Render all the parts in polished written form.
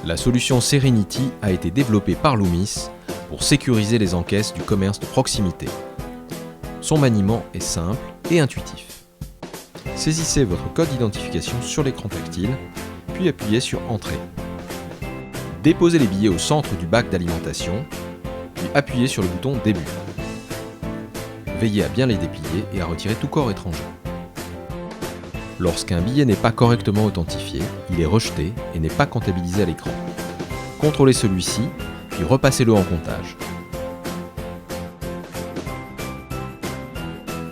La solution Serenity a été développée par Loomis pour sécuriser les encaisses du commerce de proximité. Son maniement est simple et intuitif. Saisissez votre code d'identification sur l'écran tactile, puis appuyez sur Entrée. Déposez les billets au centre du bac d'alimentation, puis appuyez sur le bouton Début. Veillez à bien les déplier et à retirer tout corps étranger. Lorsqu'un billet n'est pas correctement authentifié, il est rejeté et n'est pas comptabilisé à l'écran. Contrôlez celui-ci, puis repassez-le en comptage.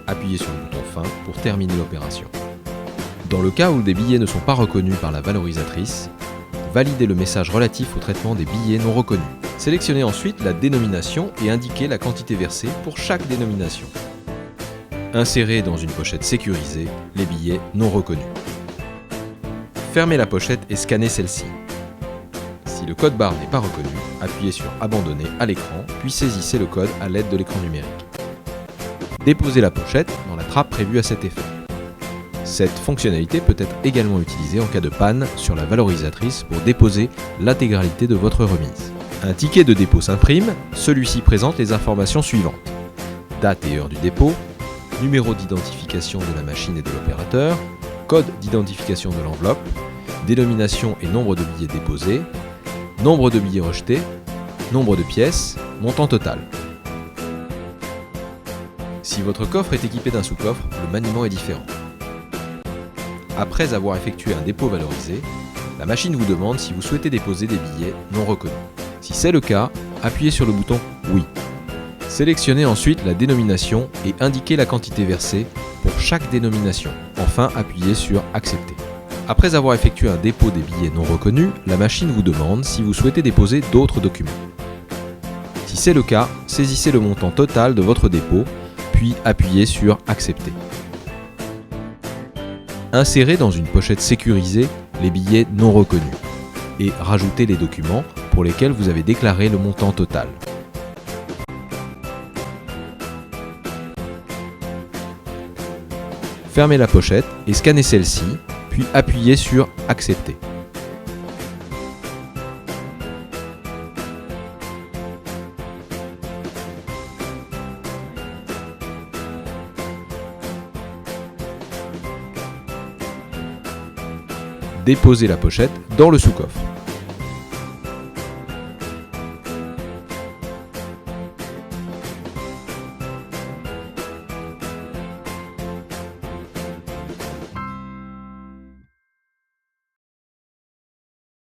Appuyez sur le bouton Fin pour terminer l'opération. Dans le cas où des billets ne sont pas reconnus par la valorisatrice, validez le message relatif au traitement des billets non reconnus. Sélectionnez ensuite la dénomination et indiquez la quantité versée pour chaque dénomination. Insérez dans une pochette sécurisée les billets non reconnus. Fermez la pochette et scannez celle-ci. Si le code barre n'est pas reconnu, appuyez sur Abandonner à l'écran, puis saisissez le code à l'aide de l'écran numérique. Déposez la pochette dans la trappe prévue à cet effet. Cette fonctionnalité peut être également utilisée en cas de panne sur la valorisatrice pour déposer l'intégralité de votre remise. Un ticket de dépôt s'imprime, celui-ci présente les informations suivantes. Date et heure du dépôt, numéro d'identification de la machine et de l'opérateur, code d'identification de l'enveloppe, dénomination et nombre de billets déposés, nombre de billets rejetés, nombre de pièces, montant total. Si votre coffre est équipé d'un sous-coffre, le maniement est différent. Après avoir effectué un dépôt valorisé, la machine vous demande si vous souhaitez déposer des billets non reconnus. Si c'est le cas, appuyez sur le bouton Oui. Sélectionnez ensuite la dénomination et indiquez la quantité versée pour chaque dénomination. Enfin, appuyez sur Accepter. Après avoir effectué un dépôt des billets non reconnus, la machine vous demande si vous souhaitez déposer d'autres documents. Si c'est le cas, saisissez le montant total de votre dépôt, puis appuyez sur Accepter. Insérez dans une pochette sécurisée les billets non reconnus et rajoutez les documents pour lesquels vous avez déclaré le montant total. Fermez la pochette et scannez celle-ci, puis appuyez sur Accepter. Déposez la pochette dans le sous-coffre.